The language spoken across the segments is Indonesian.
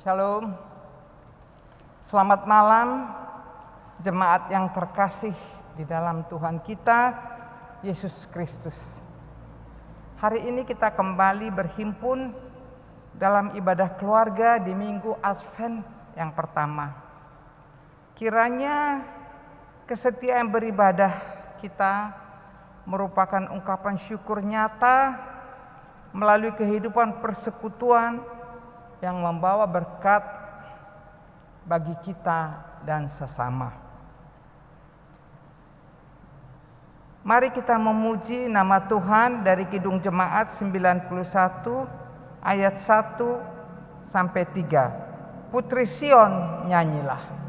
Shalom, selamat malam jemaat yang terkasih di dalam Tuhan kita, Yesus Kristus. Hari ini kita kembali berhimpun dalam ibadah keluarga di Minggu Advent yang pertama. Kiranya kesetiaan beribadah kita merupakan ungkapan syukur nyata melalui kehidupan persekutuan yang membawa berkat bagi kita dan sesama. Mari kita memuji nama Tuhan dari Kidung Jemaat 91 ayat 1 sampai 3. Putri Sion, nyanyilah.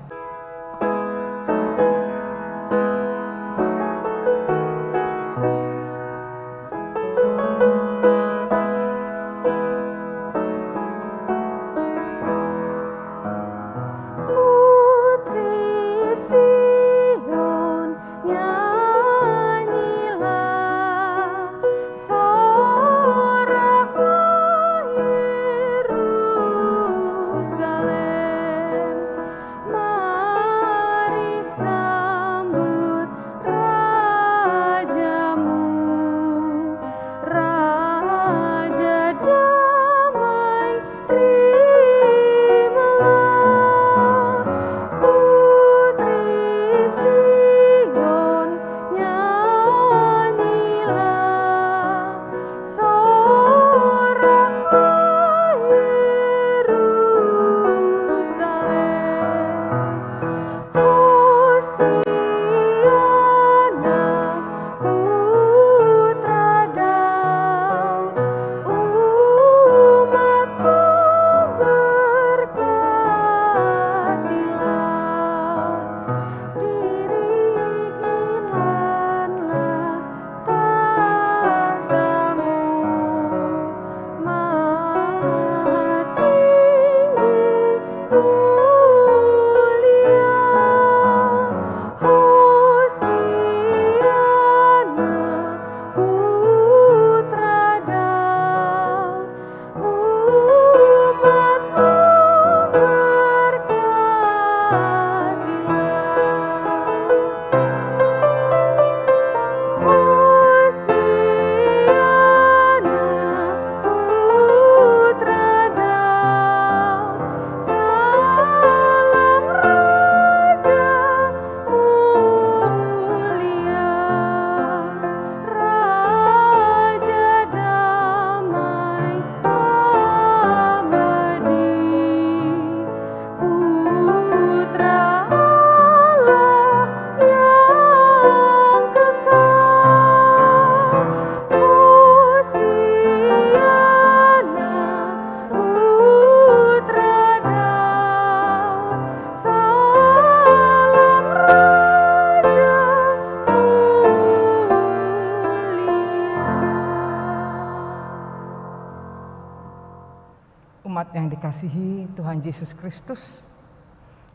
Umat yang dikasihi Tuhan Yesus Kristus,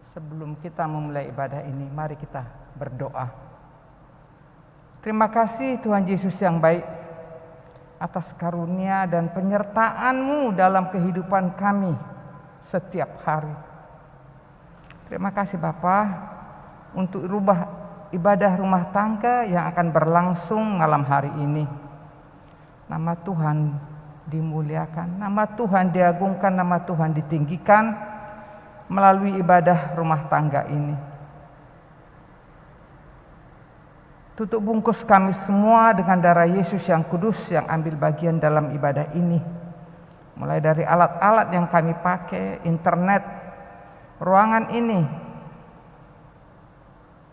sebelum kita memulai ibadah ini, mari kita berdoa. Terima kasih Tuhan Yesus yang baik, atas karunia dan penyertaan-Mu dalam kehidupan kami setiap hari. Terima kasih Bapa untuk ibadah rumah tangga yang akan berlangsung malam hari ini. Nama Tuhan dimuliakan, nama Tuhan diagungkan, nama Tuhan ditinggikan melalui ibadah rumah tangga ini. Tutup bungkus kami semua dengan darah Yesus yang kudus yang ambil bagian dalam ibadah ini. Mulai dari alat-alat yang kami pakai, internet, ruangan ini.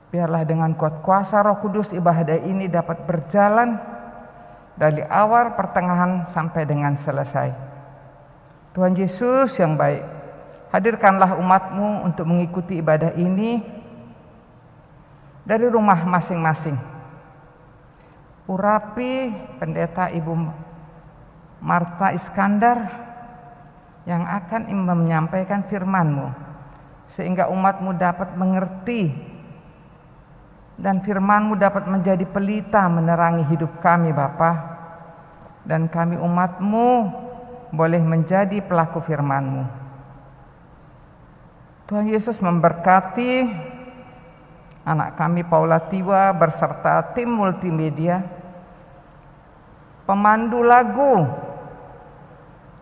Biarlah dengan kuat kuasa Roh Kudus ibadah ini dapat berjalan dari awal, pertengahan sampai dengan selesai. Tuhan Yesus yang baik, hadirkanlah umat-Mu untuk mengikuti ibadah ini dari rumah masing-masing. Urapi Pendeta Ibu Marta Iskandar yang akan menyampaikan firman-Mu, sehingga umat-Mu dapat mengerti dan firman-Mu dapat menjadi pelita menerangi hidup kami Bapa, dan kami umat-Mu boleh menjadi pelaku firman-Mu. Tuhan Yesus memberkati anak kami Paula Tiwa berserta tim multimedia, pemandu lagu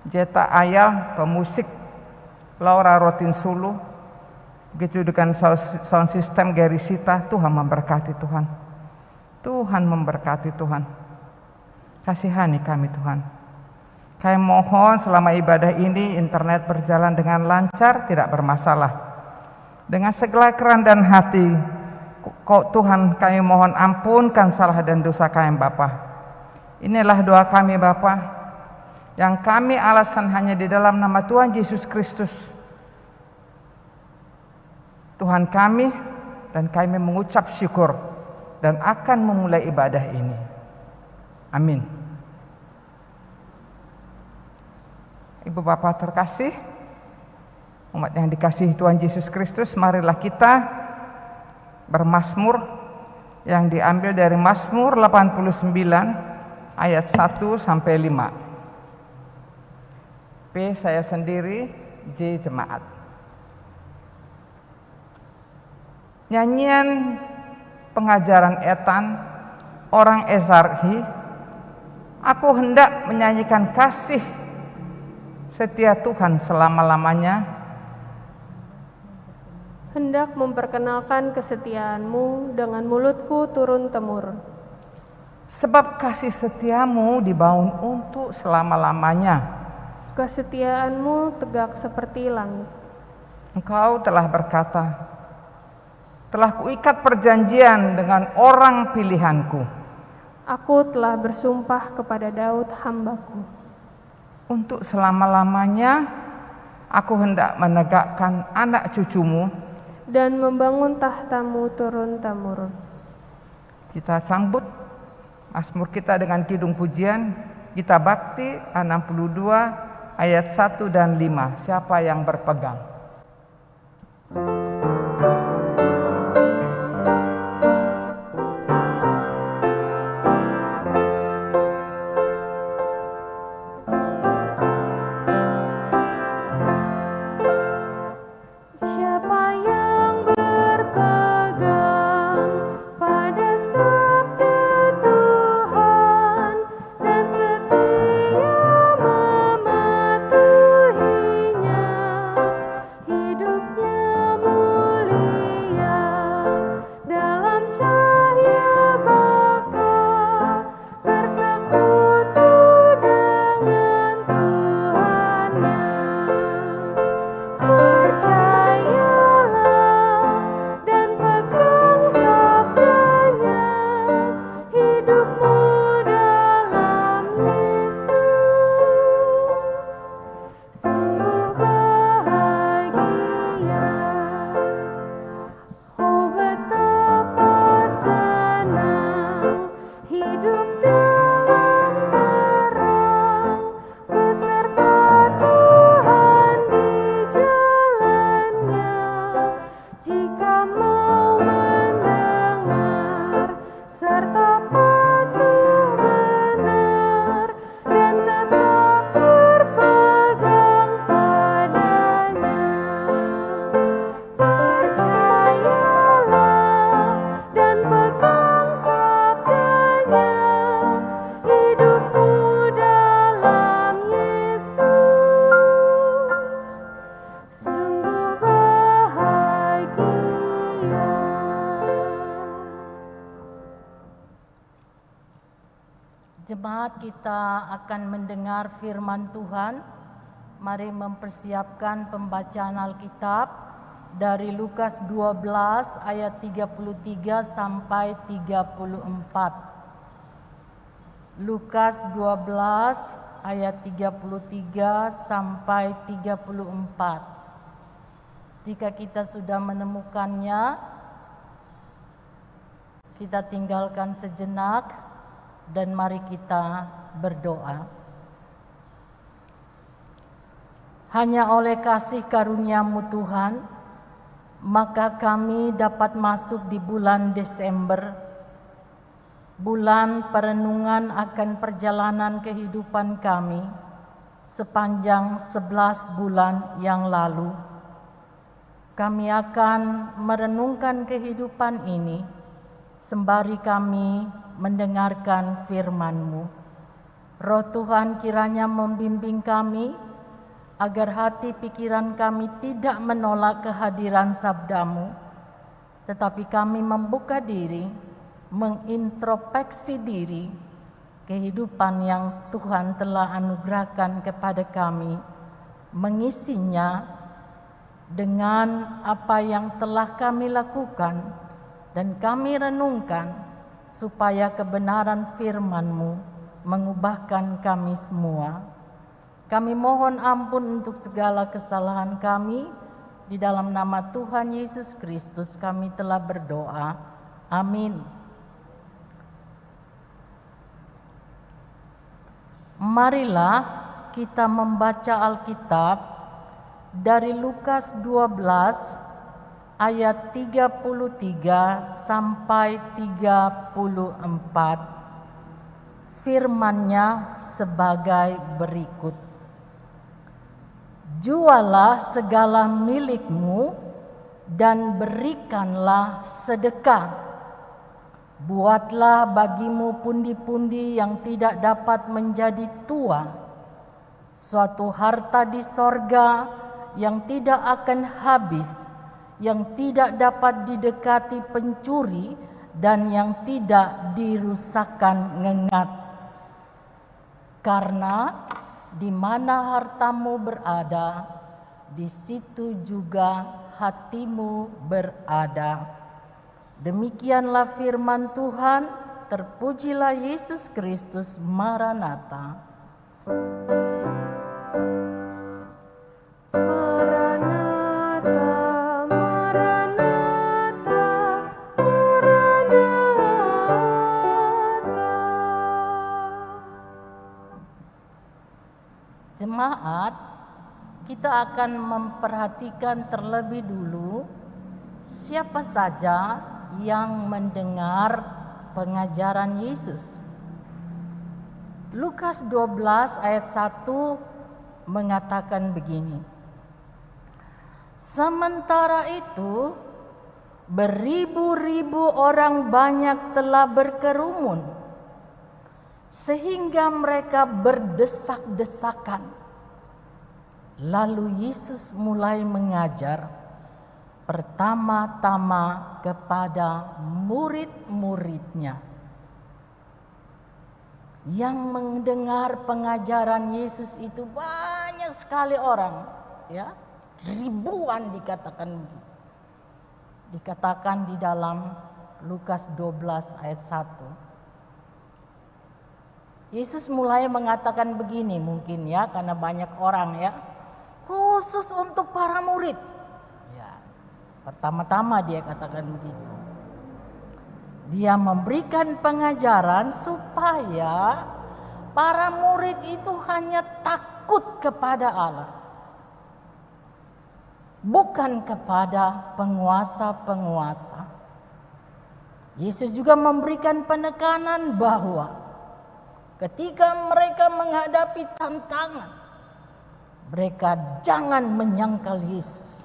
Jeta Ayal, pemusik Laura Rotinsulu, begitu dengan sound system Gary Sita. Tuhan memberkati Tuhan. Tuhan memberkati Tuhan. Kasihani kami Tuhan. Kami mohon selama ibadah ini internet berjalan dengan lancar, tidak bermasalah. Dengan segala kerendahan hati, kok Tuhan kami mohon ampunkan salah dan dosa kami Bapa. Inilah doa kami Bapa, yang kami alasan hanya di dalam nama Tuhan Yesus Kristus, Tuhan kami, dan kami mengucap syukur dan akan memulai ibadah ini. Amin. Ibu Bapak terkasih, umat yang dikasihi Tuhan Yesus Kristus, marilah kita bermazmur yang diambil dari Mazmur 89 ayat 1 sampai 5. P saya sendiri, J jemaat. Nyanyian pengajaran Etan, orang Ezarhi, aku hendak menyanyikan kasih setia Tuhan selama-lamanya, hendak memperkenalkan kesetiaan-Mu dengan mulutku turun-temurun. Sebab kasih setiamu dibangun untuk selama-lamanya. Kesetiaan-Mu tegak seperti langit. Engkau telah berkata, telah kuikat perjanjian dengan orang pilihanku. Aku telah bersumpah kepada Daud hamba-Ku. Untuk selama-lamanya aku hendak menegakkan anak cucumu dan membangun tahta-Mu turun-temurun. Kita sambut Mazmur kita dengan kidung pujian Gita Bakti 62 ayat 1 dan 5. Siapa yang berpegang? Jemaat, kita akan mendengar firman Tuhan. Mari mempersiapkan pembacaan Alkitab dari Lukas 12 ayat 33 sampai 34. Lukas 12 ayat 33 sampai 34. Jika kita sudah menemukannya, kita tinggalkan sejenak dan mari kita berdoa. Hanya oleh kasih karunia-Mu Tuhan, maka kami dapat masuk di bulan Desember, bulan perenungan akan perjalanan kehidupan kami sepanjang 11 bulan yang lalu. Kami akan merenungkan kehidupan ini sembari kami mendengarkan firman-Mu. Roh Tuhan kiranya membimbing kami agar hati pikiran kami tidak menolak kehadiran sabda-Mu, tetapi kami membuka diri, mengintrospeksi diri kehidupan yang Tuhan telah anugerahkan kepada kami, mengisinya dengan apa yang telah kami lakukan dan kami renungkan, supaya kebenaran firman-Mu mengubahkan kami semua. Kami mohon ampun untuk segala kesalahan kami. Di dalam nama Tuhan Yesus Kristus kami telah berdoa. Amin. Marilah kita membaca Alkitab dari Lukas 12 ayat 33 sampai 34. Firman-Nya sebagai berikut. Jualah segala milikmu dan berikanlah sedekah. Buatlah bagimu pundi-pundi yang tidak dapat menjadi tua, suatu harta di sorga yang tidak akan habis, yang tidak dapat didekati pencuri dan yang tidak dirusakkan ngengat. Karena di mana hartamu berada, di situ juga hatimu berada. Demikianlah firman Tuhan. Terpujilah Yesus Kristus. Maranatha. Jemaat, kita akan memperhatikan terlebih dulu siapa saja yang mendengar pengajaran Yesus. Lukas 12 ayat 1 mengatakan begini. Sementara itu, beribu-ribu orang banyak telah berkerumun, sehingga mereka berdesak-desakan. Lalu Yesus mulai mengajar pertama-tama kepada murid-muridnya. Yang mendengar pengajaran Yesus itu banyak sekali orang, ya, ribuan dikatakan begitu. Dikatakan di dalam Lukas 12 ayat 1. Yesus mulai mengatakan begini, mungkin ya, karena banyak orang ya, khusus untuk para murid. Ya, pertama-tama dia katakan begitu. Dia memberikan pengajaran supaya para murid itu hanya takut kepada Allah, bukan kepada penguasa-penguasa. Yesus juga memberikan penekanan bahwa ketika mereka menghadapi tantangan, mereka jangan menyangkal Yesus.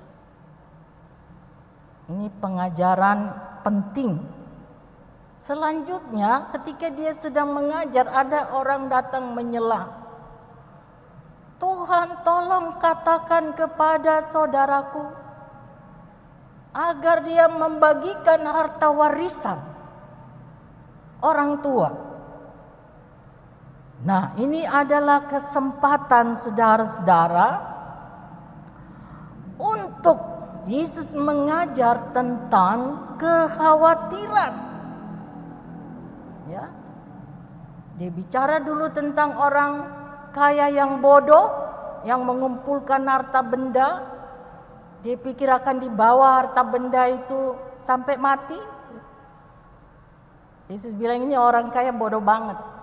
Ini pengajaran penting. Selanjutnya, ketika dia sedang mengajar, ada orang datang menyela. Tuhan, tolong katakan kepada saudaraku agar dia membagikan harta warisan orang tua. Nah, ini adalah kesempatan saudara-saudara untuk Yesus mengajar tentang kekhawatiran. Ya. Dia bicara dulu tentang orang kaya yang bodoh, yang mengumpulkan harta benda. Dia pikir akan dibawa harta benda itu sampai mati. Yesus bilang ini orang kaya bodoh banget.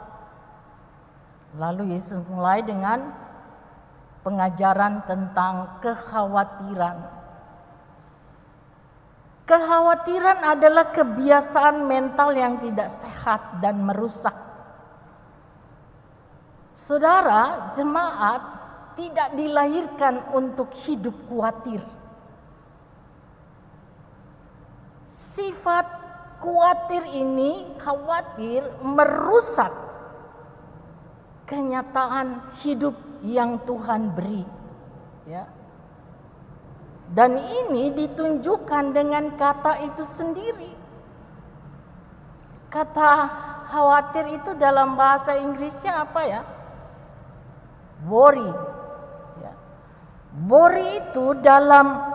Lalu Yesus mulai dengan pengajaran tentang kekhawatiran. Kekhawatiran adalah kebiasaan mental yang tidak sehat dan merusak. Saudara, jemaat tidak dilahirkan untuk hidup khawatir. Sifat khawatir merusak kenyataan hidup yang Tuhan beri. Ya. Dan ini ditunjukkan dengan kata itu sendiri. Kata khawatir itu dalam bahasa Inggrisnya apa ya? Worry. Ya. Worry itu dalam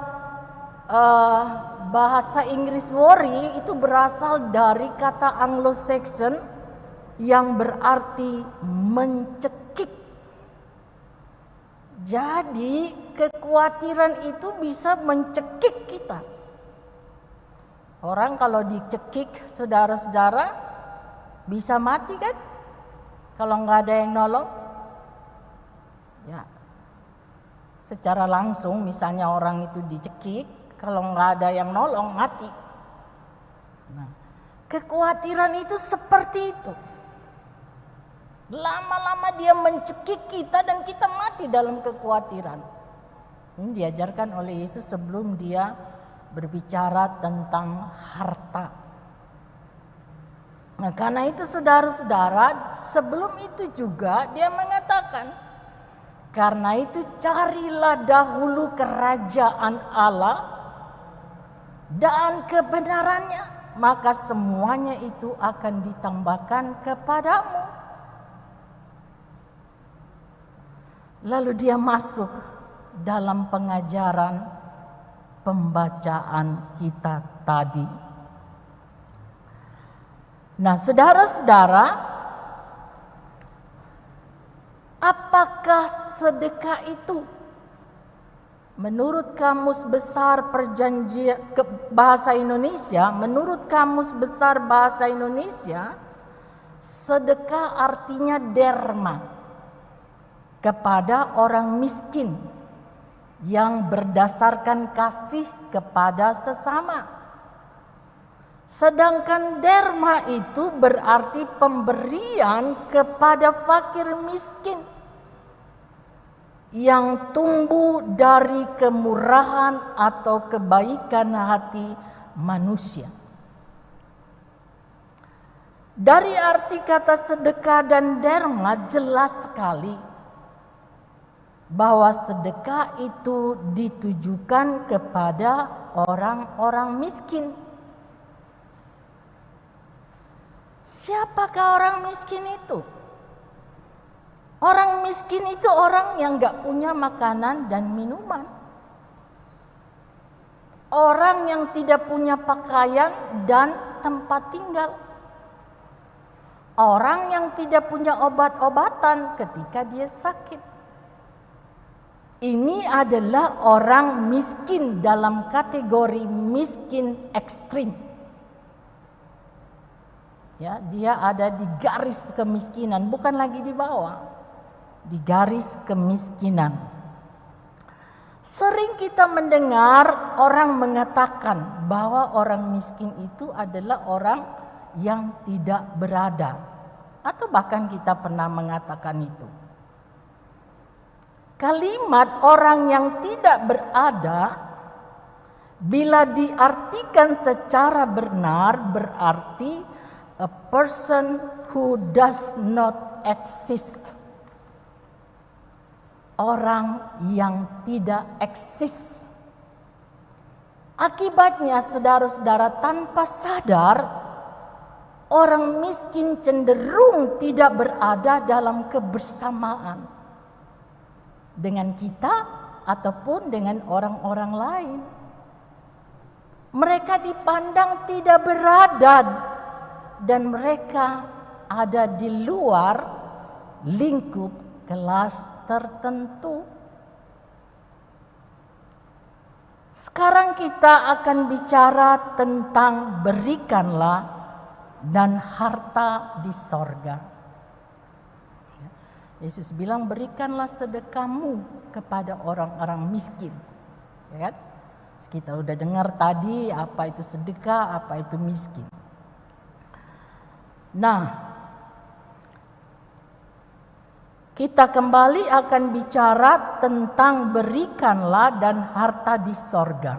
bahasa Inggris worry itu berasal dari kata Anglo-Saxon yang berarti mencekik. Jadi kekhawatiran itu bisa mencekik kita. Orang kalau dicekik, saudara-saudara, bisa mati kan? Kalau nggak ada yang nolong. Ya. Secara langsung misalnya orang itu dicekik, kalau nggak ada yang nolong mati. Nah, kekhawatiran itu seperti itu. Lama-lama dia mencekik kita dan kita mati dalam kekhawatiran. Ini diajarkan oleh Yesus sebelum dia berbicara tentang harta. Nah, karena itu saudara-saudara, sebelum itu juga dia mengatakan, karena itu carilah dahulu kerajaan Allah dan kebenarannya, maka semuanya itu akan ditambahkan kepadamu. Lalu dia masuk dalam pengajaran pembacaan kita tadi. Nah, saudara-saudara, apakah sedekah itu? Menurut Kamus Besar Perjanjian Bahasa Indonesia, menurut Kamus Besar Bahasa Indonesia, sedekah artinya derma kepada orang miskin yang berdasarkan kasih kepada sesama. Sedangkan derma itu berarti pemberian kepada fakir miskin yang tumbuh dari kemurahan atau kebaikan hati manusia. Dari arti kata sedekah dan derma jelas sekali bahwa sedekah itu ditujukan kepada orang-orang miskin. Siapakah orang miskin itu? Orang miskin itu orang yang gak punya makanan dan minuman. Orang yang tidak punya pakaian dan tempat tinggal. Orang yang tidak punya obat-obatan ketika dia sakit. Ini adalah orang miskin dalam kategori miskin ekstrim. Ya, dia ada di garis kemiskinan, bukan lagi di bawah, di garis kemiskinan. Sering kita mendengar orang mengatakan bahwa orang miskin itu adalah orang yang tidak berada, atau bahkan kita pernah mengatakan itu. Kalimat orang yang tidak berada bila diartikan secara benar berarti a person who does not exist. Orang yang tidak eksis. Akibatnya saudara-saudara tanpa sadar orang miskin cenderung tidak berada dalam kebersamaan dengan kita ataupun dengan orang-orang lain. Mereka dipandang tidak berada dan mereka ada di luar lingkup kelas tertentu. Sekarang kita akan bicara tentang berikanlah dan harta di sorga. Yesus bilang berikanlah sedekahmu kepada orang-orang miskin. Ya kan? Kita udah dengar tadi apa itu sedekah, apa itu miskin. Nah, kita kembali akan bicara tentang berikanlah dan harta di sorga.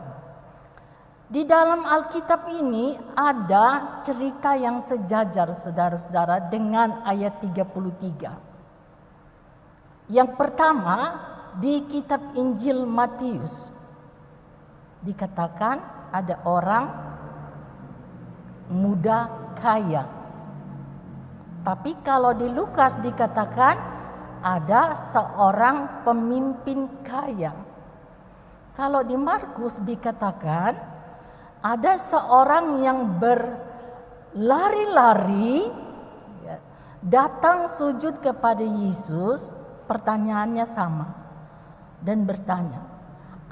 Di dalam Alkitab ini ada cerita yang sejajar saudara-saudara dengan ayat 33. Yang pertama di kitab Injil Matius dikatakan ada orang muda kaya. Tapi kalau di Lukas dikatakan ada seorang pemimpin kaya. Kalau di Markus dikatakan ada seorang yang berlari-lari datang sujud kepada Yesus, pertanyaannya sama dan bertanya,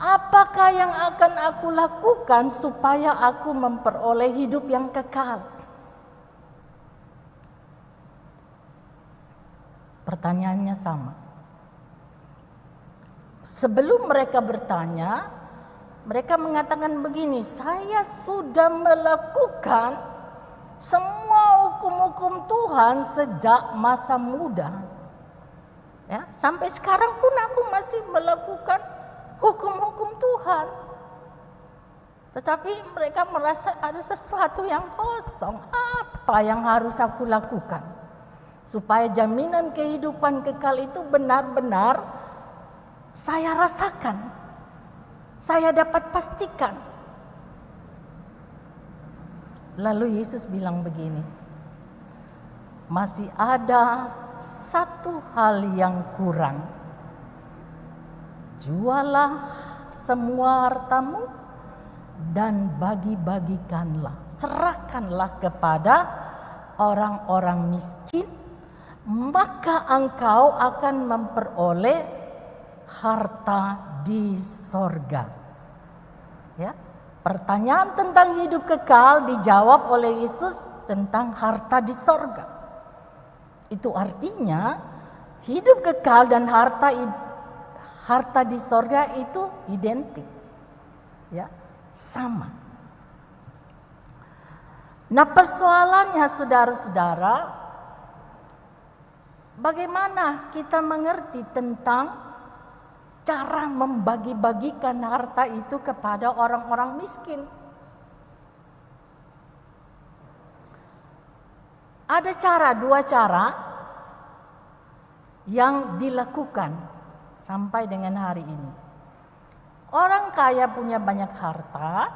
apakah yang akan aku lakukan supaya aku memperoleh hidup yang kekal? Pertanyaannya sama. Sebelum mereka bertanya, mereka mengatakan begini, saya sudah melakukan semua hukum-hukum Tuhan sejak masa muda. Ya, sampai sekarang pun aku masih melakukan hukum-hukum Tuhan. Tetapi mereka merasa ada sesuatu yang kosong. Apa yang harus aku lakukan supaya jaminan kehidupan kekal itu benar-benar saya rasakan, saya dapat pastikan. Lalu Yesus bilang begini, masih ada satu hal yang kurang. Jualah semua hartamu dan bagi-bagikanlah. Serahkanlah kepada orang-orang miskin, maka engkau akan memperoleh harta di sorga. Ya, pertanyaan tentang hidup kekal dijawab oleh Yesus tentang harta di sorga. Itu artinya hidup kekal dan harta di sorga itu identik, ya, sama. Nah, persoalannya saudara-saudara, bagaimana kita mengerti tentang cara membagi-bagikan harta itu kepada orang-orang miskin? Ada dua cara yang dilakukan sampai dengan hari ini. Orang kaya punya banyak harta,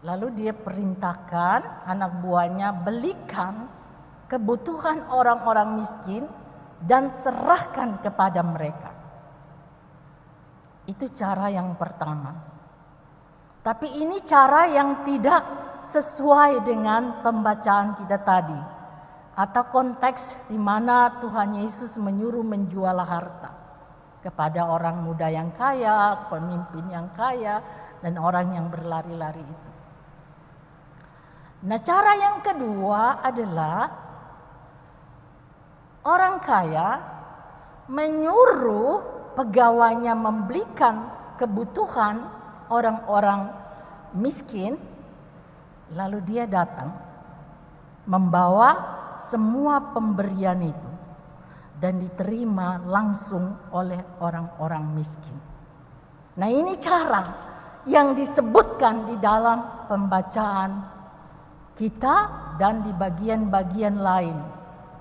lalu dia perintahkan anak buahnya belikan kebutuhan orang-orang miskin dan serahkan kepada mereka. Itu cara yang pertama. Tapi ini cara yang tidak sesuai dengan pembacaan kita tadi, atau konteks di mana Tuhan Yesus menyuruh menjual harta kepada orang muda yang kaya, pemimpin yang kaya, dan orang yang berlari-lari itu. Nah, cara yang kedua adalah orang kaya menyuruh pegawainya membelikan kebutuhan orang-orang miskin, lalu dia datang membawa semua pemberian itu dan diterima langsung oleh orang-orang miskin. Nah, ini cara yang disebutkan di dalam pembacaan kita dan di bagian-bagian lain,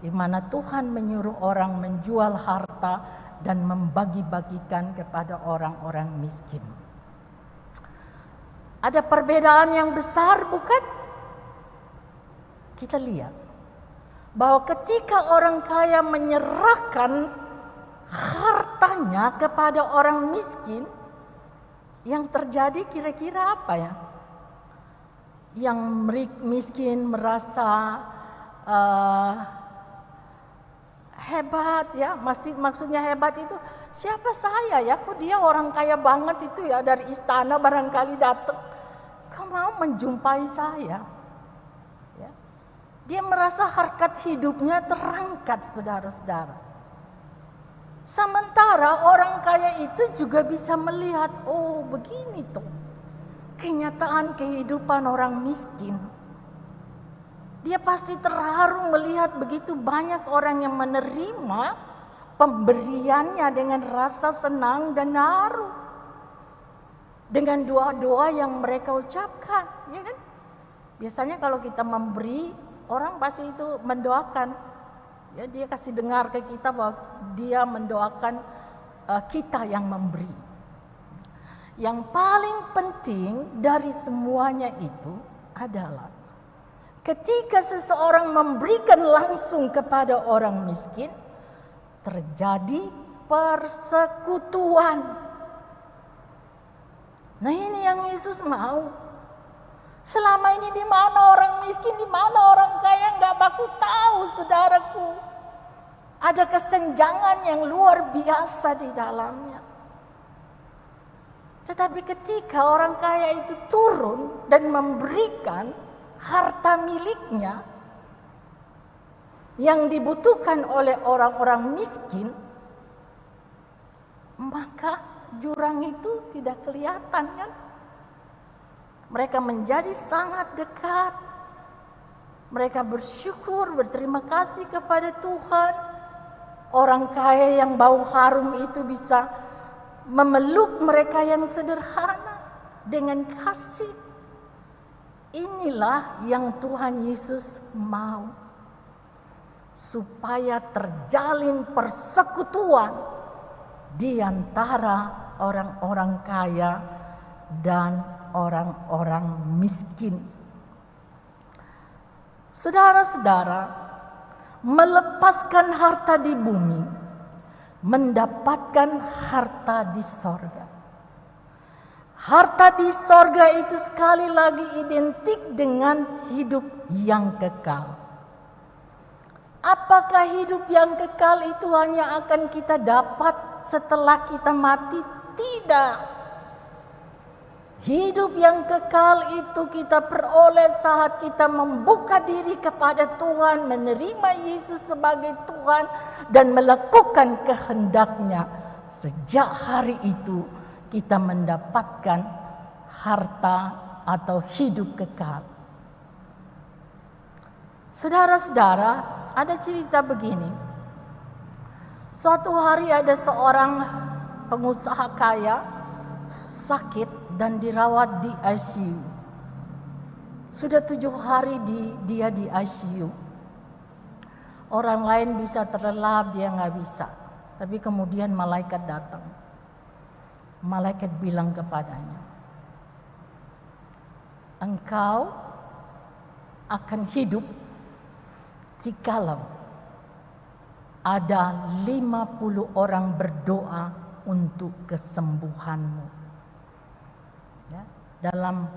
di mana Tuhan menyuruh orang menjual harta dan membagi-bagikan kepada orang-orang miskin. Ada perbedaan yang besar, bukan? kita lihat bahwa ketika orang kaya menyerahkan hartanya kepada orang miskin, yang terjadi kira-kira apa ya? Yang miskin merasa hebat ya, maksudnya hebat itu siapa saya ya, kok dia orang kaya banget itu ya, dari istana barangkali datang, kau mau menjumpai saya ya. Dia merasa harkat hidupnya terangkat, saudara-saudara. Sementara orang kaya itu juga bisa melihat, oh begini tuh kenyataan kehidupan orang miskin. Dia pasti terharu melihat begitu banyak orang yang menerima pemberiannya dengan rasa senang dan haru. Dengan doa-doa yang mereka ucapkan, ya kan? Biasanya kalau kita memberi, orang pasti itu mendoakan. Ya, dia kasih dengar ke kita bahwa dia mendoakan kita yang memberi. Yang paling penting dari semuanya itu adalah ketika seseorang memberikan langsung kepada orang miskin, terjadi persekutuan. Nah, ini yang Yesus mau. Selama ini di mana orang miskin, di mana orang kaya, nggak baku tahu, saudaraku. Ada kesenjangan yang luar biasa di dalamnya. Tetapi ketika orang kaya itu turun dan memberikan harta miliknya yang dibutuhkan oleh orang-orang miskin, maka jurang itu tidak kelihatan kan? Mereka menjadi sangat dekat. Mereka bersyukur, berterima kasih kepada Tuhan. Orang kaya yang bau harum itu bisa memeluk mereka yang sederhana dengan kasih. Inilah yang Tuhan Yesus mau, supaya terjalin persekutuan di antara orang-orang kaya dan orang-orang miskin. Saudara-saudara, melepaskan harta di bumi, mendapatkan harta di sorga. Harta di sorga itu sekali lagi identik dengan hidup yang kekal. Apakah hidup yang kekal itu hanya akan kita dapat setelah kita mati? Tidak. Hidup yang kekal itu kita peroleh saat kita membuka diri kepada Tuhan, menerima Yesus sebagai Tuhan dan melakukan kehendak-Nya. Sejak hari itu kita mendapatkan harta atau hidup kekal. Saudara-saudara, ada cerita begini. Suatu hari ada seorang pengusaha kaya sakit dan dirawat di ICU. Sudah 7 hari dia di ICU. Orang lain bisa terlelap, dia nggak bisa. Tapi kemudian malaikat datang. Malaikat bilang kepadanya, engkau akan hidup jikalau ada 50 orang berdoa untuk kesembuhanmu. Ya, dalam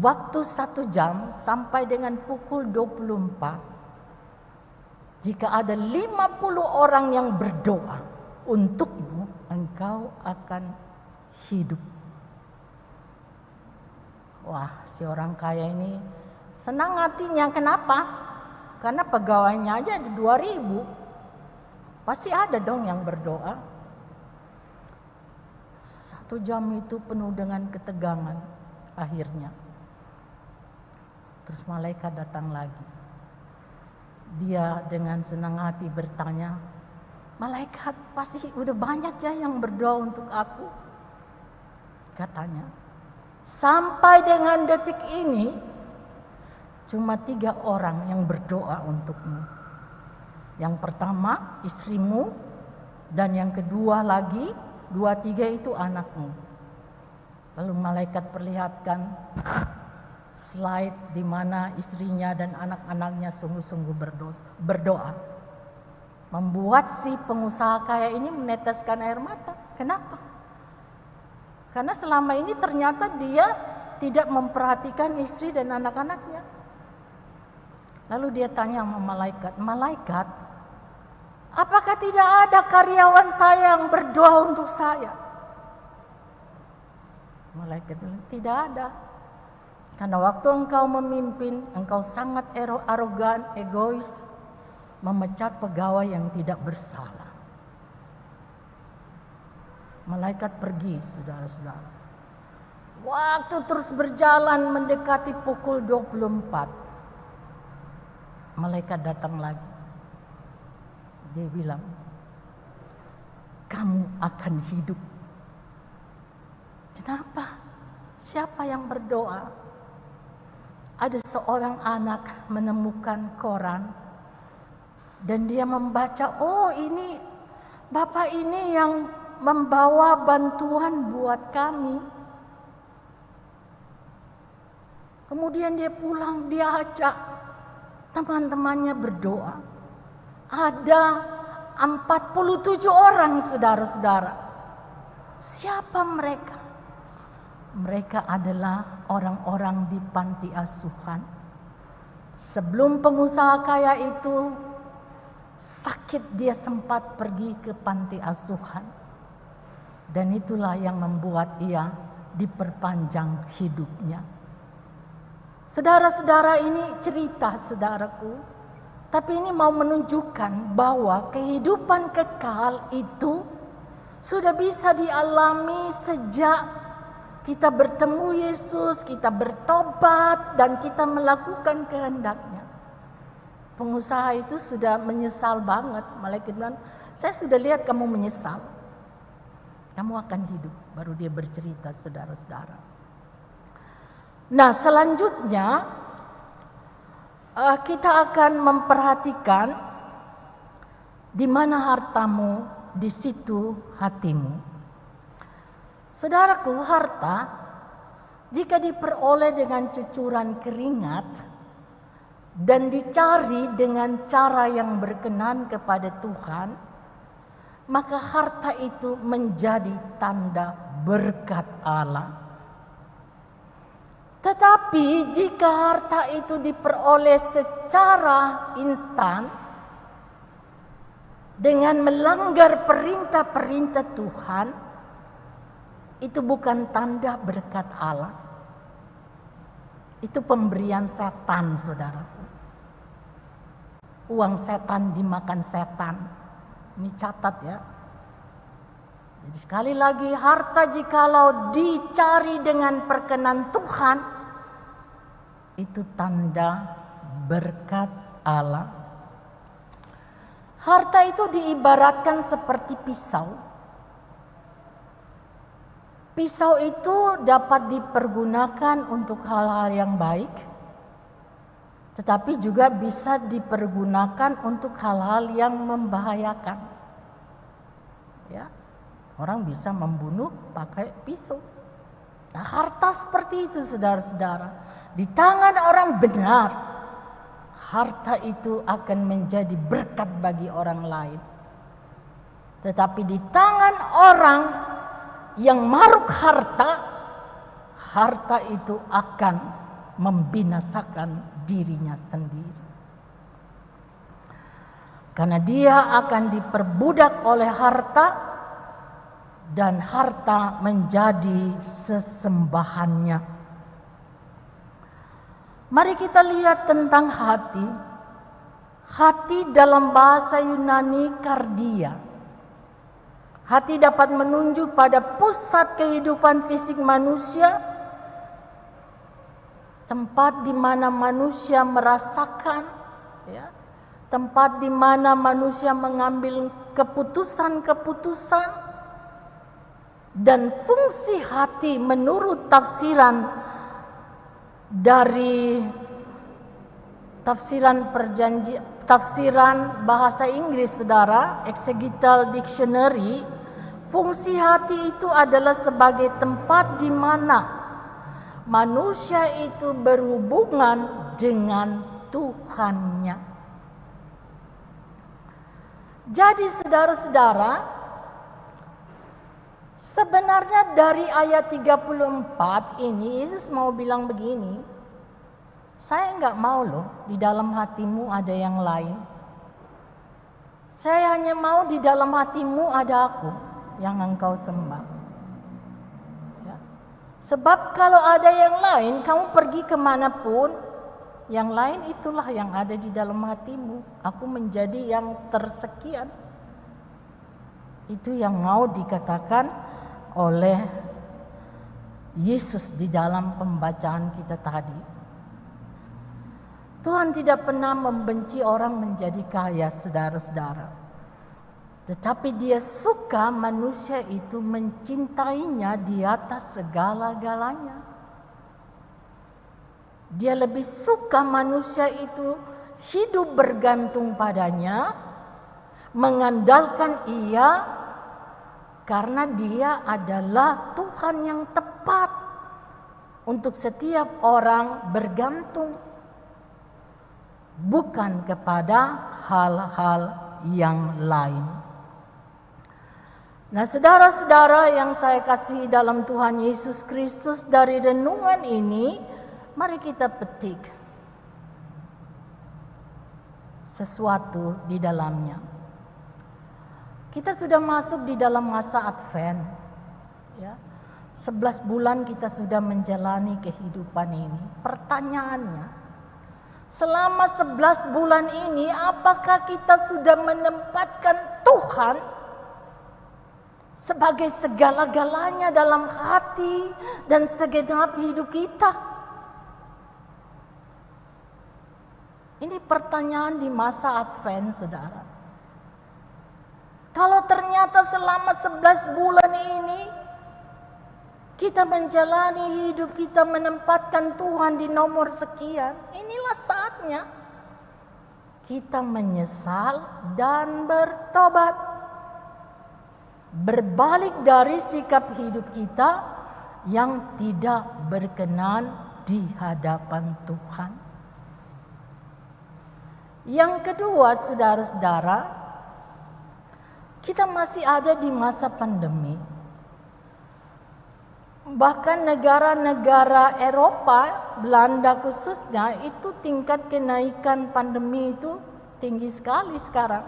waktu 1 jam sampai dengan pukul 24, jika ada 50 orang yang berdoa untukmu, engkau akan hidup. Wah, si orang kaya ini senang hatinya. Kenapa? Karena pegawainya aja ada 2.000. Pasti ada dong yang berdoa. 1 jam itu penuh dengan ketegangan akhirnya. Terus malaikat datang lagi. Dia dengan senang hati bertanya, malaikat, pasti udah banyak ya yang berdoa untuk aku. Katanya, sampai dengan detik ini cuma 3 orang yang berdoa untukmu. Yang pertama istrimu, dan yang kedua lagi 2, 3 itu anakmu. Lalu malaikat perlihatkan slide di mana istrinya dan anak-anaknya sungguh-sungguh berdoa. Membuat si pengusaha kaya ini meneteskan air mata. Kenapa? Karena selama ini ternyata dia tidak memperhatikan istri dan anak-anaknya. Lalu dia tanya sama malaikat, "Malaikat, apakah tidak ada karyawan saya yang berdoa untuk saya?" Malaikat bilang, "Tidak ada. Karena waktu engkau memimpin, engkau sangat arogan, egois, memecat pegawai yang tidak bersalah." Malaikat pergi, saudara-saudara. Waktu terus berjalan mendekati pukul 24. Malaikat datang lagi. Dia bilang, "Kamu akan hidup." Kenapa? Siapa yang berdoa? Ada seorang anak menemukan koran dan dia membaca, "Oh, ini Bapak ini yang membawa bantuan buat kami." Kemudian dia pulang, dia ajak teman-temannya berdoa. Ada 47 orang, saudara-saudara. Siapa mereka? Mereka adalah orang-orang di panti asuhan. Sebelum pengusaha kaya itu sakit, dia sempat pergi ke panti asuhan. Dan itulah yang membuat ia diperpanjang hidupnya. Saudara-saudara, ini cerita, saudaraku. Tapi ini mau menunjukkan bahwa kehidupan kekal itu sudah bisa dialami sejak kita bertemu Yesus, kita bertobat, dan kita melakukan kehendaknya. Pengusaha itu sudah menyesal banget. Malaikat bilang, "Saya sudah lihat kamu menyesal. Kamu akan hidup." Baru dia bercerita, saudara-saudara. Nah, selanjutnya kita akan memperhatikan di mana hartamu, di situ hatimu. Saudaraku, harta jika diperoleh dengan cucuran keringat dan dicari dengan cara yang berkenan kepada Tuhan, maka harta itu menjadi tanda berkat Allah. Tetapi jika harta itu diperoleh secara instan dengan melanggar perintah-perintah Tuhan, itu bukan tanda berkat Allah. Itu pemberian setan, saudaraku. Uang setan dimakan setan. Ini catat ya. Jadi sekali lagi, harta jikalau dicari dengan perkenan Tuhan, itu tanda berkat Allah. Harta itu diibaratkan seperti pisau. Pisau itu dapat dipergunakan untuk hal-hal yang baik, tetapi juga bisa dipergunakan untuk hal-hal yang membahayakan. Ya, orang bisa membunuh pakai pisau. Nah, harta seperti itu, saudara-saudara. Di tangan orang benar, harta itu akan menjadi berkat bagi orang lain. Tetapi di tangan orang yang maruk harta, harta itu akan membinasakan dirinya sendiri. Karena dia akan diperbudak oleh harta dan harta menjadi sesembahannya. Mari kita lihat tentang hati. Hati dalam bahasa Yunani kardia. Hati dapat menunjuk pada pusat kehidupan fisik manusia, tempat di mana manusia merasakan, ya, tempat di mana manusia mengambil keputusan-keputusan, dan fungsi hati menurut tafsiran dari tafsiran bahasa Inggris, saudara, Exegetal Dictionary. Fungsi hati itu adalah sebagai tempat di mana manusia itu berhubungan dengan Tuhannya. Jadi saudara-saudara, sebenarnya dari ayat 34 ini Yesus mau bilang begini, saya enggak mau loh di dalam hatimu ada yang lain. Saya hanya mau di dalam hatimu ada aku yang engkau sembah. Ya. Sebab kalau ada yang lain, kamu pergi kemanapun, yang lain itulah yang ada di dalam hatimu. Aku menjadi yang tersekian. Itu yang mau dikatakan oleh Yesus di dalam pembacaan kita tadi. Tuhan tidak pernah membenci orang menjadi kaya, saudara-saudara. Tetapi Dia suka manusia itu mencintainya di atas segala-galanya. Dia lebih suka manusia itu hidup bergantung padanya, mengandalkan Ia, karena Dia adalah Tuhan yang tepat untuk setiap orang bergantung, bukan kepada hal-hal yang lain. Nah, saudara-saudara yang saya kasihi dalam Tuhan Yesus Kristus, dari renungan ini, mari kita petik sesuatu di dalamnya. Kita sudah masuk di dalam masa Advent. Ya. 11 bulan kita sudah menjalani kehidupan ini. Pertanyaannya, selama 11 bulan ini apakah kita sudah menempatkan Tuhan sebagai segala-galanya dalam hati dan segenap hidup kita? Ini pertanyaan di masa Advent, saudara. Kalau ternyata selama 11 bulan ini kita menjalani hidup kita menempatkan Tuhan di nomor sekian, inilah saatnya kita menyesal dan bertobat. Berbalik dari sikap hidup kita yang tidak berkenan di hadapan Tuhan. Yang kedua, saudara-saudara, kita masih ada di masa pandemi. Bahkan negara-negara Eropa, Belanda khususnya, itu tingkat kenaikan pandemi itu tinggi sekali sekarang.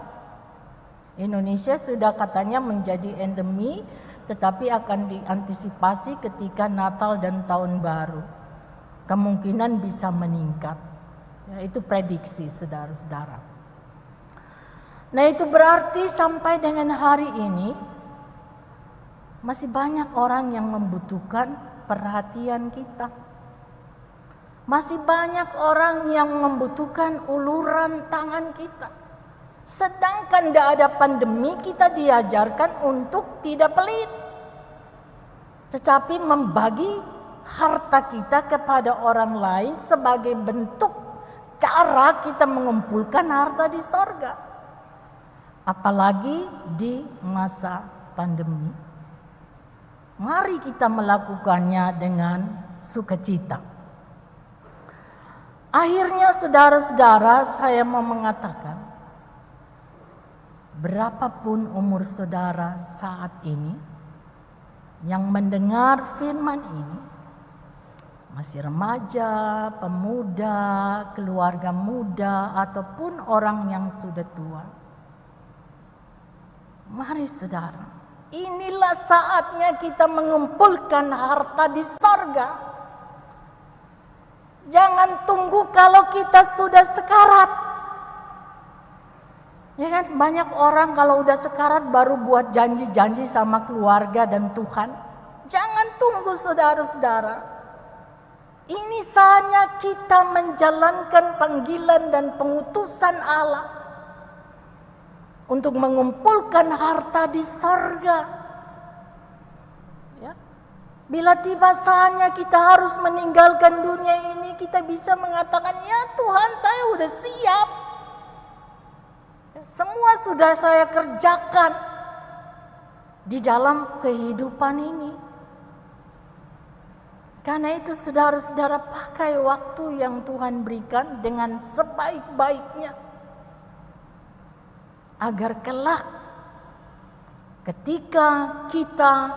Indonesia sudah katanya menjadi endemi, tetapi akan diantisipasi ketika Natal dan Tahun Baru. Kemungkinan bisa meningkat. Ya, itu prediksi, saudara-saudara. Nah, itu berarti sampai dengan hari ini masih banyak orang yang membutuhkan perhatian kita. Masih banyak orang yang membutuhkan uluran tangan kita. Sedangkan tidak ada pandemi, kita diajarkan untuk tidak pelit, tetapi membagi harta kita kepada orang lain sebagai bentuk cara kita mengumpulkan harta di sorga. Apalagi di masa pandemi. Mari kita melakukannya dengan sukacita. Akhirnya, saudara-saudara, saya mau mengatakan, berapapun umur saudara saat ini yang mendengar firman ini, masih remaja, pemuda, keluarga muda, ataupun orang yang sudah tua, mari saudara, inilah saatnya kita mengumpulkan harta di sorga. Jangan tunggu kalau kita sudah sekarat. Ya kan, banyak orang kalau udah sekarat baru buat janji-janji sama keluarga dan Tuhan. Jangan tunggu, saudara-saudara. Ini saatnya kita menjalankan panggilan dan pengutusan Allah untuk mengumpulkan harta di sorga. Ya. Bila tiba saatnya kita harus meninggalkan dunia ini, kita bisa mengatakan, ya Tuhan, saya udah siap. Semua sudah saya kerjakan di dalam kehidupan ini. Karena itu saudara-saudara, pakai waktu yang Tuhan berikan dengan sebaik-baiknya, agar kelak ketika kita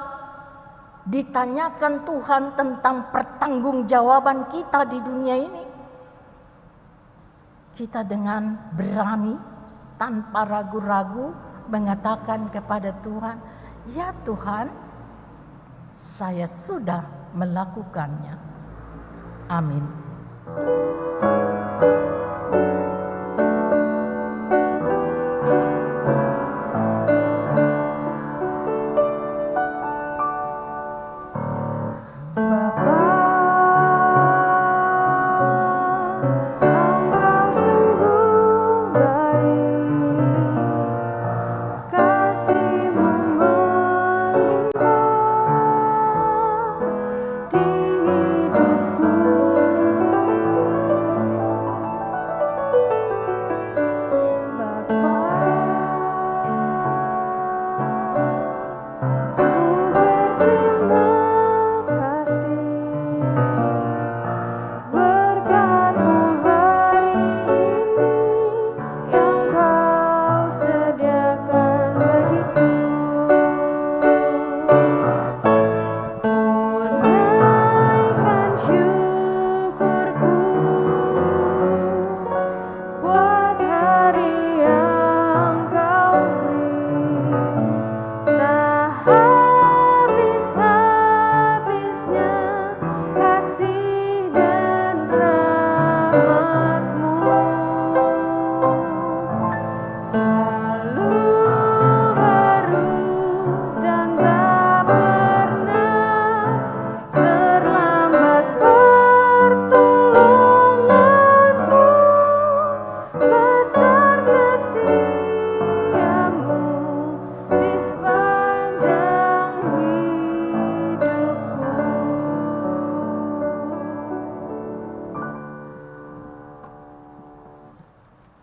ditanyakan Tuhan tentang pertanggungjawaban kita di dunia ini, kita dengan berani tanpa ragu-ragu mengatakan kepada Tuhan, "Ya Tuhan, saya sudah melakukannya." Amin.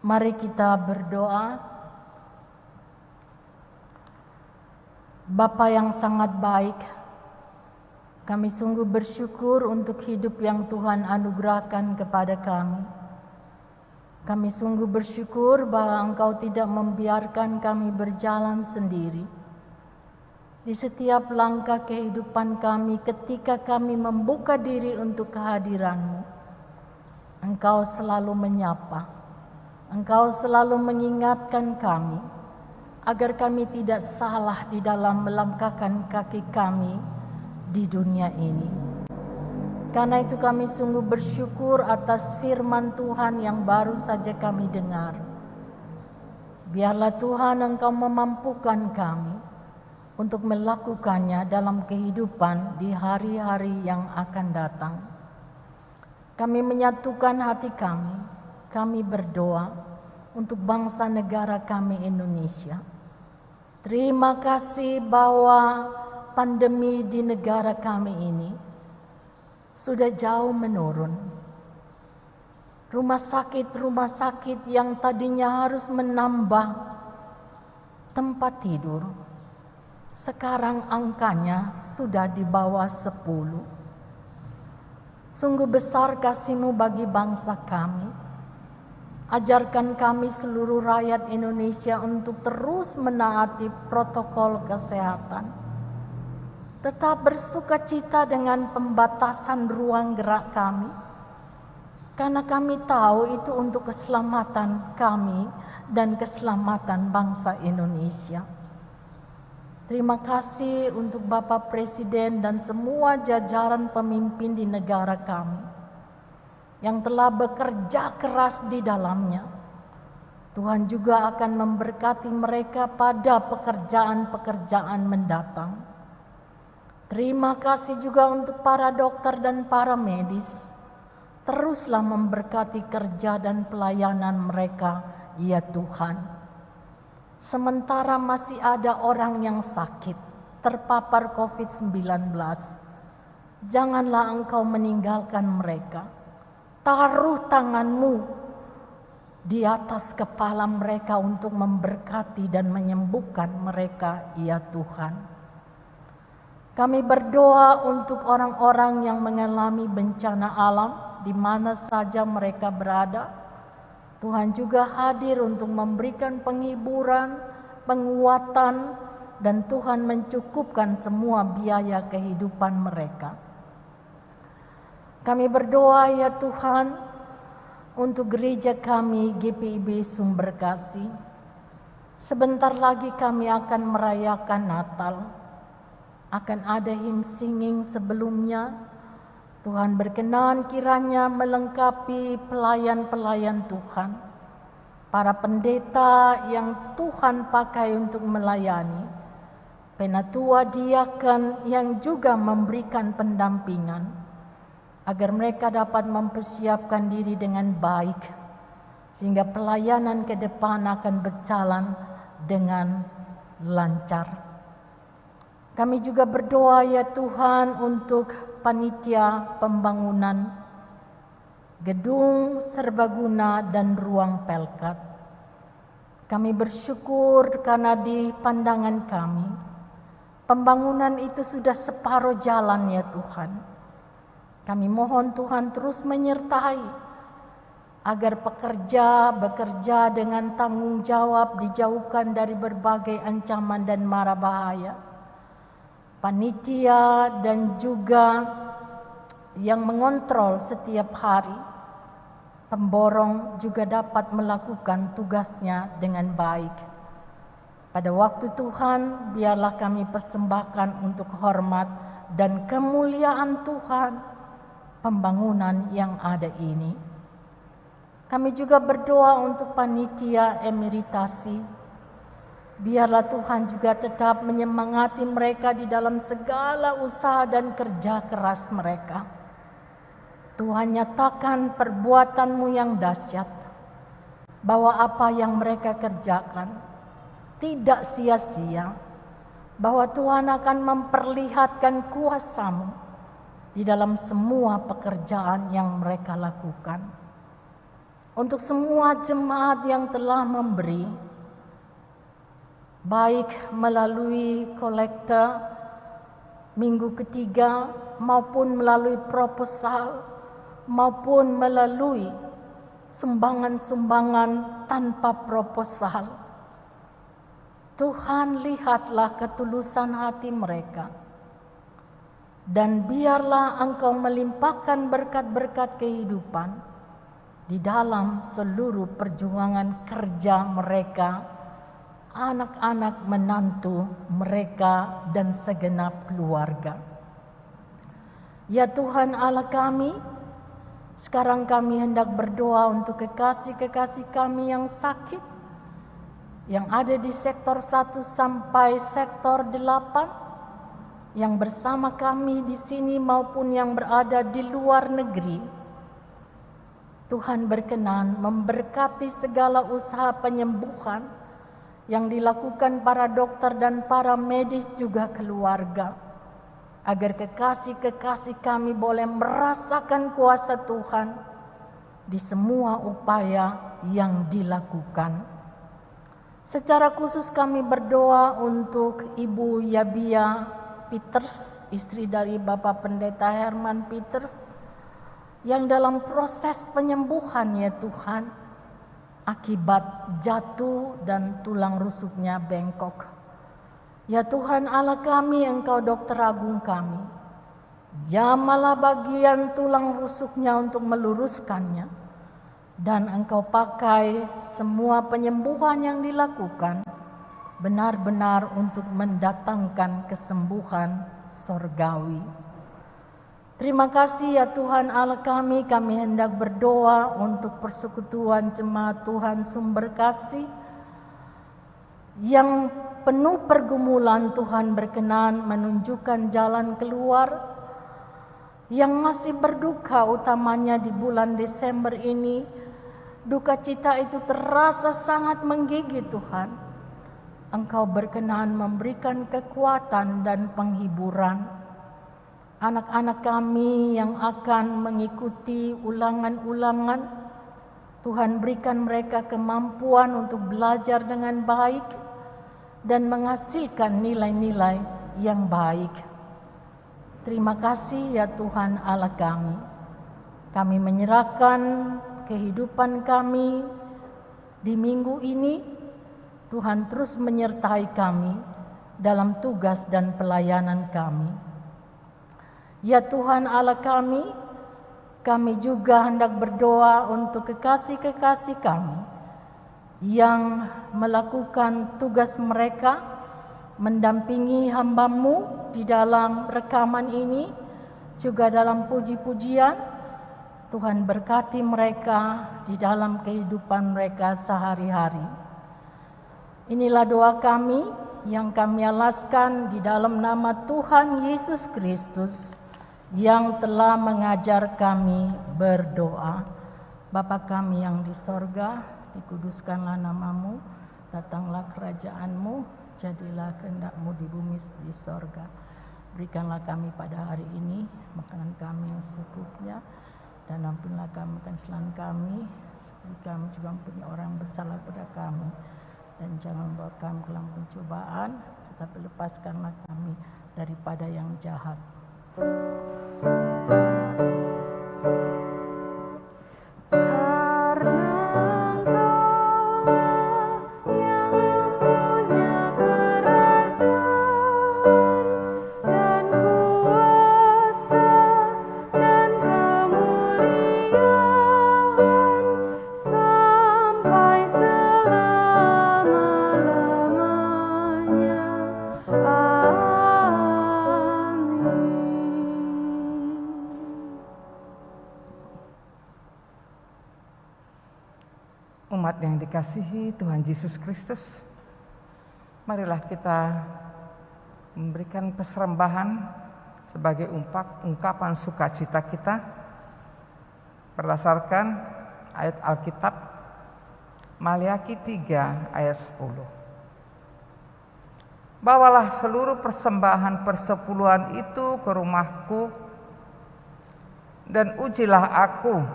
Mari kita berdoa. Bapa yang sangat baik, kami sungguh bersyukur untuk hidup yang Tuhan anugerahkan kepada kami. Kami sungguh bersyukur bahwa Engkau tidak membiarkan kami berjalan sendiri. Di setiap langkah kehidupan kami, ketika kami membuka diri untuk kehadiran-Mu, Engkau selalu menyapa. Engkau selalu mengingatkan kami agar kami tidak salah di dalam melangkahkan kaki kami di dunia ini. Karena itu kami sungguh bersyukur atas firman Tuhan yang baru saja kami dengar. Biarlah Tuhan Engkau memampukan kami untuk melakukannya dalam kehidupan di hari-hari yang akan datang. Kami menyatukan hati kami berdoa untuk bangsa negara kami Indonesia. Terima kasih bahwa pandemi di negara kami ini sudah jauh menurun. Rumah sakit yang tadinya harus menambah tempat tidur, sekarang angkanya sudah di bawah 10. Sungguh besar kasih-Mu bagi bangsa kami. Ajarkan kami seluruh rakyat Indonesia untuk terus menaati protokol kesehatan. Tetap bersukacita dengan pembatasan ruang gerak kami. Karena kami tahu itu untuk keselamatan kami dan keselamatan bangsa Indonesia. Terima kasih untuk Bapak Presiden dan semua jajaran pemimpin di negara kami yang telah bekerja keras di dalamnya. Tuhan juga akan memberkati mereka pada pekerjaan-pekerjaan mendatang. Terima kasih juga untuk para dokter dan para medis. Teruslah memberkati kerja dan pelayanan mereka, ya Tuhan. Sementara masih ada orang yang sakit, terpapar COVID-19, janganlah Engkau meninggalkan mereka. Taruh tangan-Mu di atas kepala mereka untuk memberkati dan menyembuhkan mereka, ya Tuhan. Kami berdoa untuk orang-orang yang mengalami bencana alam di mana saja mereka berada. Tuhan juga hadir untuk memberikan penghiburan, penguatan, dan Tuhan mencukupkan semua biaya kehidupan mereka. Kami berdoa ya Tuhan untuk gereja kami GPIB Sumberkasih. Sebentar lagi kami akan merayakan Natal. Akan ada hymn singing sebelumnya. Tuhan berkenan kiranya melengkapi pelayan-pelayan Tuhan, para pendeta yang Tuhan pakai untuk melayani, penatua diaken yang juga memberikan pendampingan, agar mereka dapat mempersiapkan diri dengan baik, sehingga pelayanan ke depan akan berjalan dengan lancar. Kami juga berdoa ya Tuhan untuk panitia pembangunan gedung serbaguna dan ruang pelkat. Kami bersyukur karena di pandangan kami pembangunan itu sudah separuh jalan ya Tuhan. Kami mohon Tuhan terus menyertai agar pekerja bekerja dengan tanggung jawab, dijauhkan dari berbagai ancaman dan mara bahaya. Panitia dan juga yang mengontrol setiap hari, pemborong juga dapat melakukan tugasnya dengan baik. Pada waktu Tuhan, biarlah kami persembahkan untuk hormat dan kemuliaan Tuhan pembangunan yang ada ini. Kami juga berdoa untuk panitia emeritasi. Biarlah Tuhan juga tetap menyemangati mereka di dalam segala usaha dan kerja keras mereka. Tuhan nyatakan perbuatan-Mu yang dahsyat, bahwa apa yang mereka kerjakan tidak sia-sia, bahwa Tuhan akan memperlihatkan kuasa-Mu di dalam semua pekerjaan yang mereka lakukan. Untuk semua jemaat yang telah memberi, baik melalui kolekte minggu ketiga maupun melalui proposal maupun melalui sumbangan-sumbangan tanpa proposal. Tuhan, lihatlah ketulusan hati mereka dan biarlah Engkau melimpahkan berkat-berkat kehidupan di dalam seluruh perjuangan kerja mereka, anak-anak menantu mereka dan segenap keluarga. Ya Tuhan Allah kami, sekarang kami hendak berdoa untuk kekasih-kekasih kami yang sakit, yang ada di sektor 1 sampai sektor 8, yang bersama kami di sini maupun yang berada di luar negeri. Tuhan berkenan memberkati segala usaha penyembuhan yang dilakukan para dokter dan para medis juga keluarga, agar kekasih-kekasih kami boleh merasakan kuasa Tuhan di semua upaya yang dilakukan. Secara khusus kami berdoa untuk Ibu Yabia Peters, istri dari Bapak Pendeta Herman Peters, yang dalam proses penyembuhan ya Tuhan, akibat jatuh dan tulang rusuknya bengkok. Ya Tuhan Allah kami, Engkau dokter agung kami, jamalah bagian tulang rusuknya untuk meluruskannya, dan Engkau pakai semua penyembuhan yang dilakukan benar-benar untuk mendatangkan kesembuhan sorgawi. Terima kasih ya Tuhan Allah kami hendak berdoa untuk persekutuan jemaat Tuhan Sumber Kasih yang penuh pergumulan. Tuhan berkenan menunjukkan jalan keluar, yang masih berduka utamanya di bulan Desember ini. Duka cita itu terasa sangat menggigit Tuhan. Engkau berkenan memberikan kekuatan dan penghiburan. Anak-anak kami yang akan mengikuti ulangan-ulangan, Tuhan berikan mereka kemampuan untuk belajar dengan baik dan menghasilkan nilai-nilai yang baik. Terima kasih ya Tuhan Allah kami. Kami menyerahkan kehidupan kami di minggu ini. Tuhan terus menyertai kami dalam tugas dan pelayanan kami. Ya Tuhan Allah kami juga hendak berdoa untuk kekasih-kekasih kami yang melakukan tugas mereka mendampingi hamba-Mu di dalam rekaman ini, juga dalam puji-pujian. Tuhan berkati mereka di dalam kehidupan mereka sehari-hari. Inilah doa kami yang kami alaskan di dalam nama Tuhan Yesus Kristus yang telah mengajar kami berdoa. Bapa kami yang di sorga, dikuduskanlah nama-Mu, datanglah kerajaan-Mu, jadilah kehendak-Mu di bumi seperti di sorga. Berikanlah kami pada hari ini makanan kami yang secukupnya, dan ampunilah kami kesalahan kami, seperti kami juga ampuni orang yang bersalah pada kami. Dan jangan membawa kami ke dalam pencobaan, tetapi lepaskanlah kami daripada yang jahat. Umat yang dikasihi Tuhan Yesus Kristus, marilah kita memberikan persembahan sebagai ungkapan sukacita kita berdasarkan ayat Alkitab Maliaki 3 ayat 10. Bawalah seluruh persembahan persepuluhan itu ke rumahku dan ujilah aku,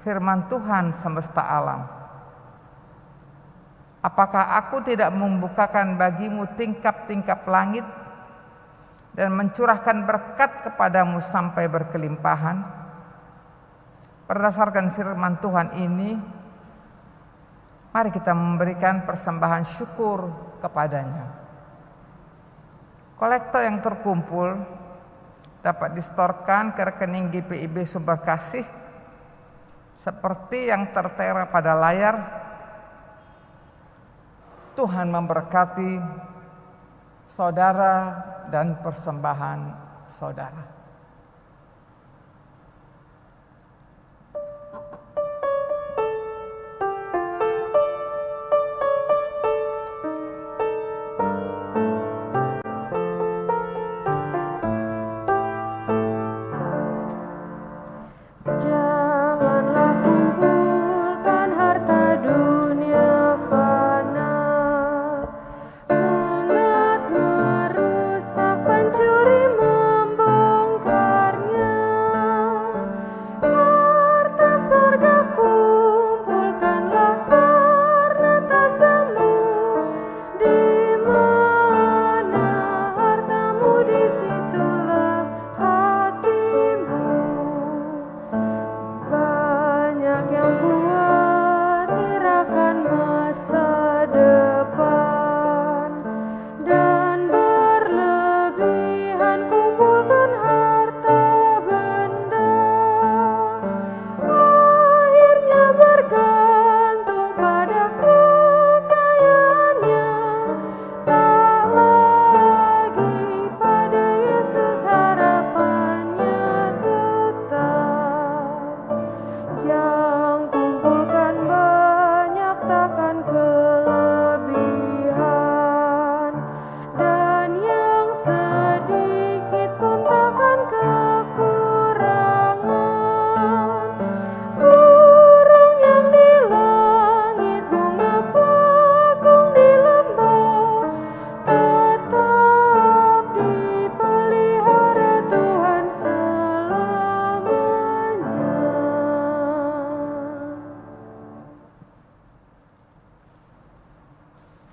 firman Tuhan semesta alam. Apakah aku tidak membukakan bagimu tingkap-tingkap langit dan mencurahkan berkat kepadamu sampai berkelimpahan? Berdasarkan firman Tuhan ini, mari kita memberikan persembahan syukur kepadanya. Kolektor yang terkumpul dapat disetorkan ke rekening GPIB Sumber Kasih seperti yang tertera pada layar. Tuhan memberkati saudara dan persembahan saudara.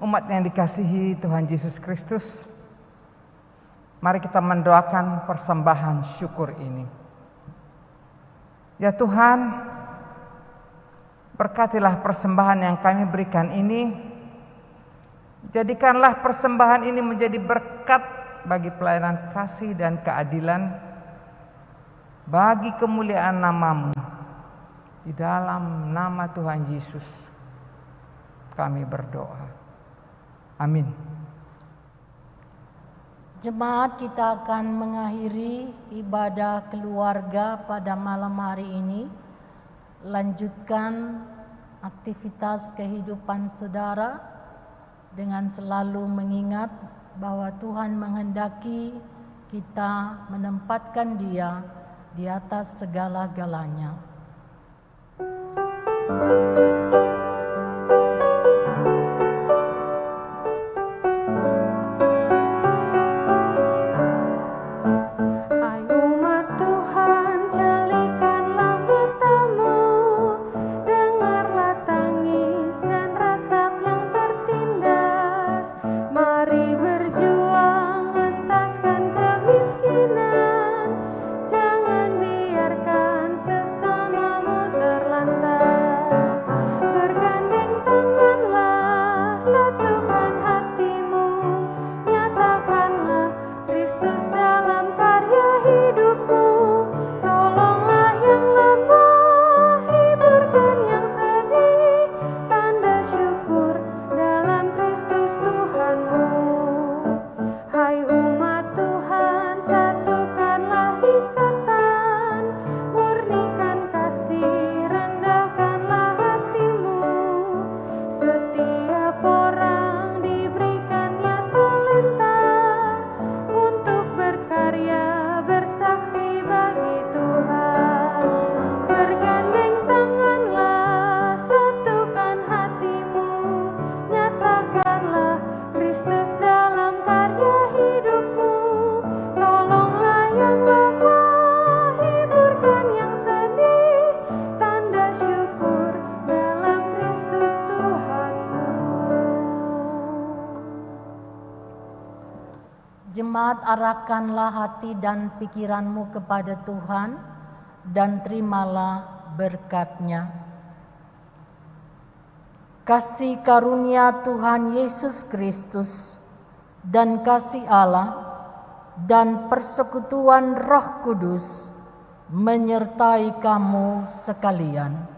Umat yang dikasihi Tuhan Yesus Kristus, Mari kita mendoakan persembahan syukur ini. Ya Tuhan, berkatilah persembahan yang kami berikan ini. Jadikanlah persembahan ini menjadi berkat bagi pelayanan kasih dan keadilan, bagi kemuliaan nama-Mu. Di dalam nama Tuhan Yesus kami berdoa. Amin. Jemaat, kita akan mengakhiri ibadah keluarga pada malam hari ini. Lanjutkan aktivitas kehidupan saudara dengan selalu mengingat bahwa Tuhan menghendaki kita menempatkan Dia di atas segala-galanya. Jemaat, arahkanlah hati dan pikiranmu kepada Tuhan dan terimalah berkat-Nya. Kasih karunia Tuhan Yesus Kristus dan kasih Allah dan persekutuan Roh Kudus menyertai kamu sekalian.